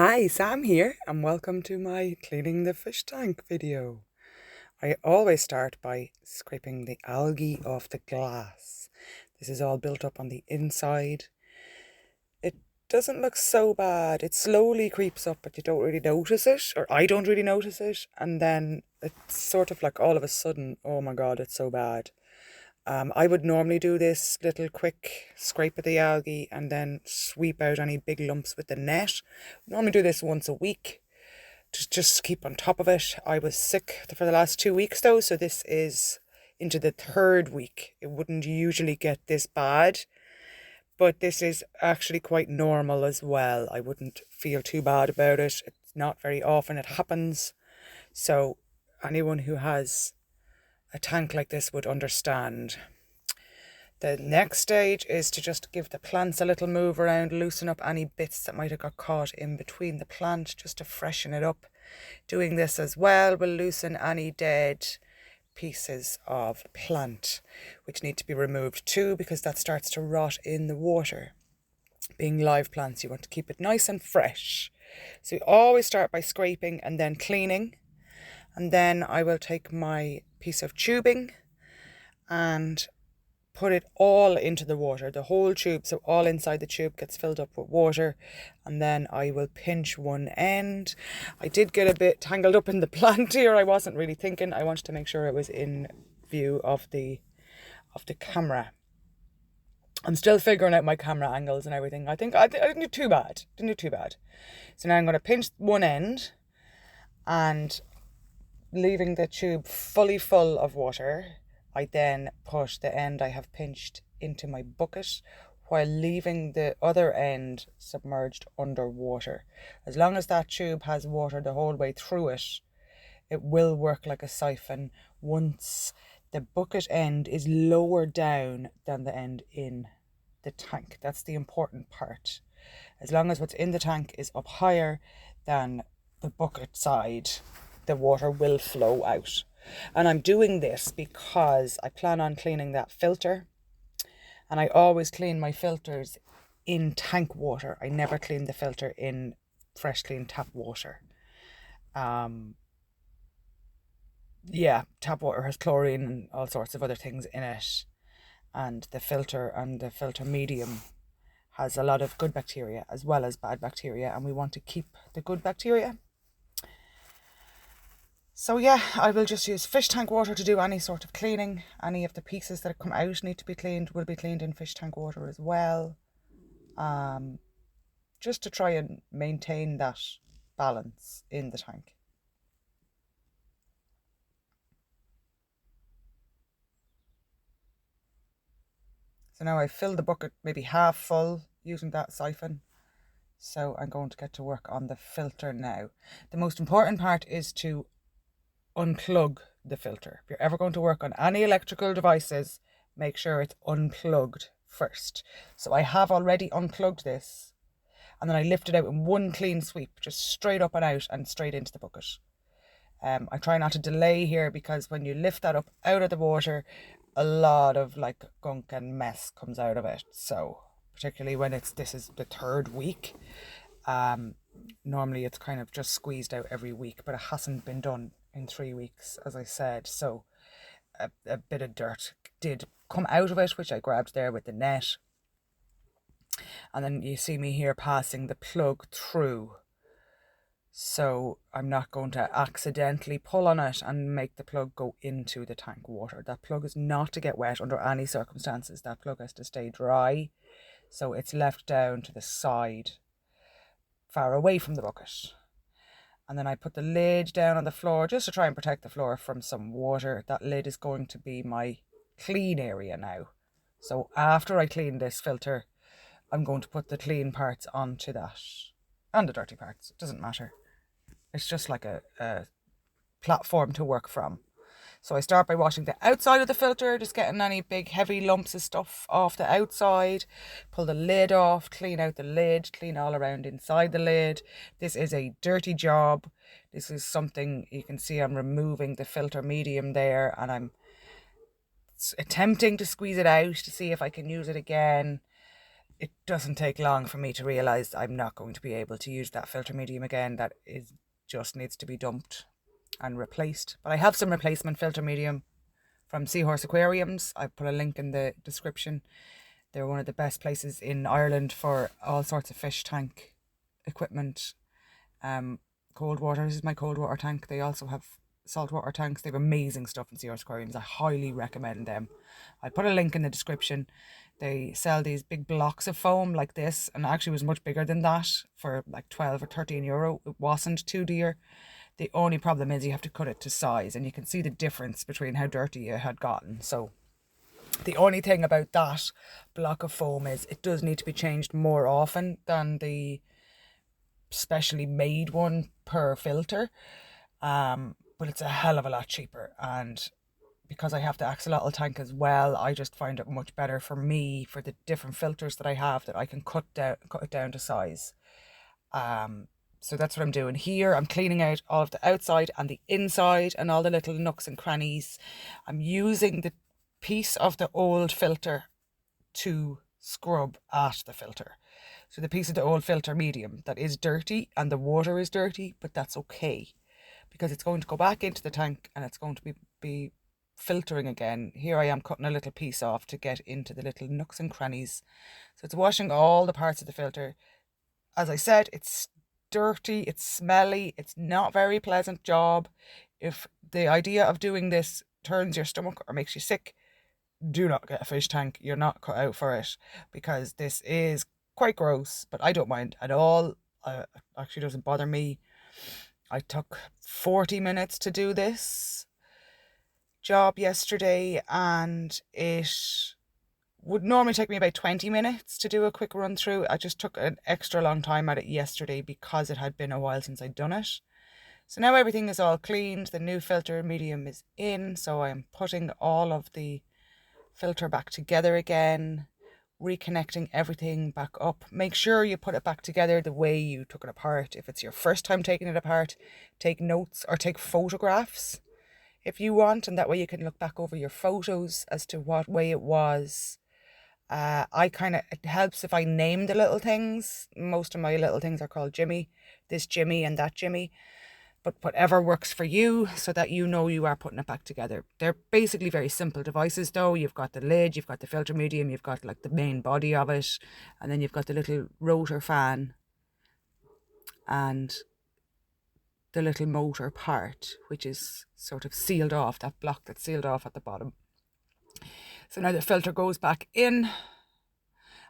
Hi, Sam here, and welcome to my cleaning the fish tank video. I always start by scraping the algae off the glass. This is all built up on the inside. It doesn't look so bad. It slowly creeps up, but you don't really notice it, or I don't really notice it, and then it's sort of like all of a sudden, oh my God, it's so bad. I would normally do this little quick scrape of the algae and then sweep out any big lumps with the net. Normally do this once a week to just keep on top of it. I was sick for the last 2 weeks though, so this is into the third week. It wouldn't usually get this bad, but this is actually quite normal as well. I wouldn't feel too bad about it. It's not very often it happens. So anyone who has a tank like this would understand. The next stage is to just give the plants a little move around, loosen up any bits that might have got caught in between the plant, just to freshen it up. Doing this as well will loosen any dead pieces of plant which need to be removed too, because that starts to rot in the water. Being live plants, you want to keep it nice and fresh. So you always start by scraping and then cleaning. And then I will take my piece of tubing and put it all into the water, the whole tube, so all inside the tube gets filled up with water, and then I will pinch one end. I did get a bit tangled up in the plant here. I wasn't really thinking. I wanted to make sure it was in view of the camera. I'm still figuring out my camera angles and everything. I didn't do too bad. So now I'm going to pinch one end and leaving the tube fully full of water. I then put the end I have pinched into my bucket while leaving the other end submerged underwater. As long as that tube has water the whole way through it, it will work like a siphon once the bucket end is lower down than the end in the tank. That's the important part. As long as what's in the tank is up higher than the bucket side, the water will flow out. And I'm doing this because I plan on cleaning that filter, and I always clean my filters in tank water. I never clean the filter in fresh clean tap water. Tap water has chlorine and all sorts of other things in it, and the filter medium has a lot of good bacteria as well as bad bacteria, and we want to keep the good bacteria. So yeah, I will just use fish tank water to do any sort of cleaning. Any of the pieces that come out need to be cleaned will be cleaned in fish tank water as well. Just to try and maintain that balance in the tank. So now I fill the bucket maybe half full using that siphon. So I'm going to get to work on the filter now. The most important part is to unplug the filter. If you're ever going to work on any electrical devices, make sure it's unplugged first. So I have already unplugged this, and then I lift it out in one clean sweep, just straight up and out and straight into the bucket. I try not to delay here, because when you lift that up out of the water, a lot of like gunk and mess comes out of it. So particularly when this is the third week, normally it's kind of just squeezed out every week, but it hasn't been done in 3 weeks, as I said. So a bit of dirt did come out of it, which I grabbed there with the net. And then you see me here passing the plug through. So I'm not going to accidentally pull on it and make the plug go into the tank water. That plug is not to get wet under any circumstances. That plug has to stay dry. So it's left down to the side, far away from the bucket. And then I put the lid down on the floor just to try and protect the floor from some water. That lid is going to be my clean area now. So after I clean this filter, I'm going to put the clean parts onto that. And the dirty parts, it doesn't matter. It's just like a platform to work from. So I start by washing the outside of the filter, just getting any big heavy lumps of stuff off the outside. Pull the lid off, clean out the lid, clean all around inside the lid. This is a dirty job. This is something you can see I'm removing the filter medium there, and I'm attempting to squeeze it out to see if I can use it again. it doesn't take long for me to realise I'm not going to be able to use that filter medium again. That is just needs to be dumped and replaced. But I have some replacement filter medium from Seahorse Aquariums. I put a link in the description. They're one of the best places in Ireland for all sorts of fish tank equipment. Cold water. This is my cold water tank. They also have saltwater tanks. They have amazing stuff in Seahorse Aquariums. I highly recommend them. I'll put a link in the description. They sell these big blocks of foam like this, and actually was much bigger than that for like 12 or 13 euro. It wasn't too dear. The only problem is you have to cut it to size, and you can see the difference between how dirty it had gotten. So the only thing about that block of foam is it does need to be changed more often than the specially made one per filter. But it's a hell of a lot cheaper, and because I have the axolotl tank as well, I just find it much better for me, for the different filters that I have, that I can cut it down to size. So that's what I'm doing here. I'm cleaning out all of the outside and the inside and all the little nooks and crannies. I'm using the piece of the old filter to scrub at the filter. So the piece of the old filter medium that is dirty, and the water is dirty, but that's okay, because it's going to go back into the tank and it's going to be filtering again. Here I am cutting a little piece off to get into the little nooks and crannies. So it's washing all the parts of the filter. As I said, it's dirty, it's smelly, it's not a very pleasant job. If the idea of doing this turns your stomach or makes you sick, do not get a fish tank. You're not cut out for it, because this is quite gross, but I don't mind at all. It actually doesn't bother me. I took 40 minutes to do this job yesterday, and it would normally take me about 20 minutes to do a quick run through. I just took an extra long time at it yesterday because it had been a while since I'd done it. So now everything is all cleaned. The new filter medium is in, so I'm putting all of the filter back together again, reconnecting everything back up. Make sure you put it back together the way you took it apart. If it's your first time taking it apart, take notes or take photographs if you want, and that way you can look back over your photos as to what way it was. It helps if I name the little things. Most of my little things are called Jimmy, this Jimmy and that Jimmy, but whatever works for you, so that you know you are putting it back together. They're basically very simple devices though. You've got the lid, you've got the filter medium, you've got like the main body of it, and then you've got the little rotor fan and the little motor part, which is sort of sealed off, that block that's sealed off at the bottom. So now the filter goes back in,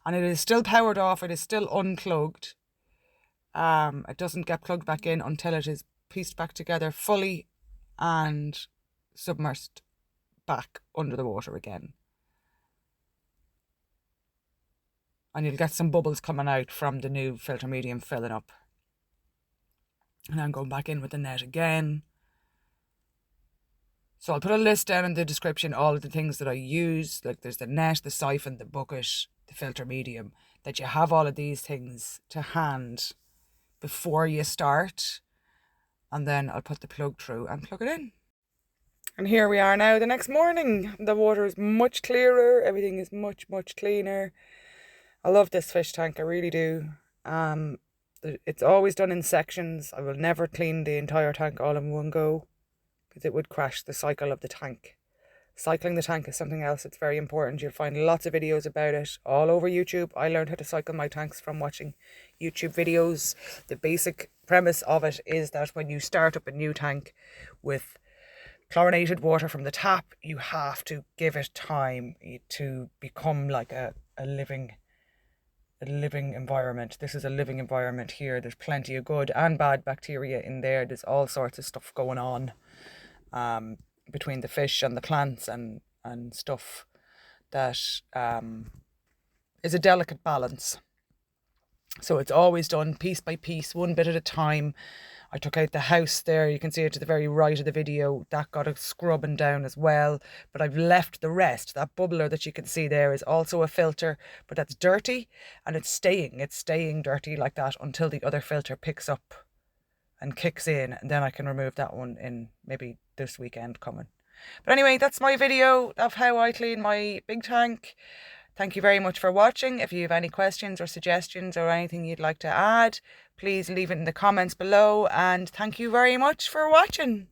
and it is still powered off, it is still unplugged. It doesn't get plugged back in until it is pieced back together fully and submersed back under the water again. And you'll get some bubbles coming out from the new filter medium filling up. And I'm going back in with the net again. So I'll put a list down in the description, all of the things that I use. Like there's the net, the syphon, the bucket, the filter medium. That you have all of these things to hand before you start. And then I'll put the plug through and plug it in. And here we are now the next morning. The water is much clearer. Everything is much, much cleaner. I love this fish tank. I really do. It's always done in sections. I will never clean the entire tank all in one go, because it would crash the cycle of the tank. Cycling the tank is something else that's very important. You'll find lots of videos about it all over YouTube. I learned how to cycle my tanks from watching YouTube videos. The basic premise of it is that when you start up a new tank with chlorinated water from the tap, you have to give it time to become like a living environment. This is a living environment here. There's plenty of good and bad bacteria in there. There's all sorts of stuff going on between the fish and the plants and stuff that is a delicate balance. So it's always done piece by piece, one bit at a time. I took out the house there. You can see it to the very right of the video. That got a scrubbing down as well. But I've left the rest. That bubbler that you can see there is also a filter, but that's dirty, and it's staying dirty like that until the other filter picks up and kicks in, and then I can remove that one in maybe this weekend coming. But anyway, that's my video of how I clean my big tank. Thank you very much for watching. If you have any questions or suggestions or anything you'd like to add, please leave it in the comments below, and thank you very much for watching.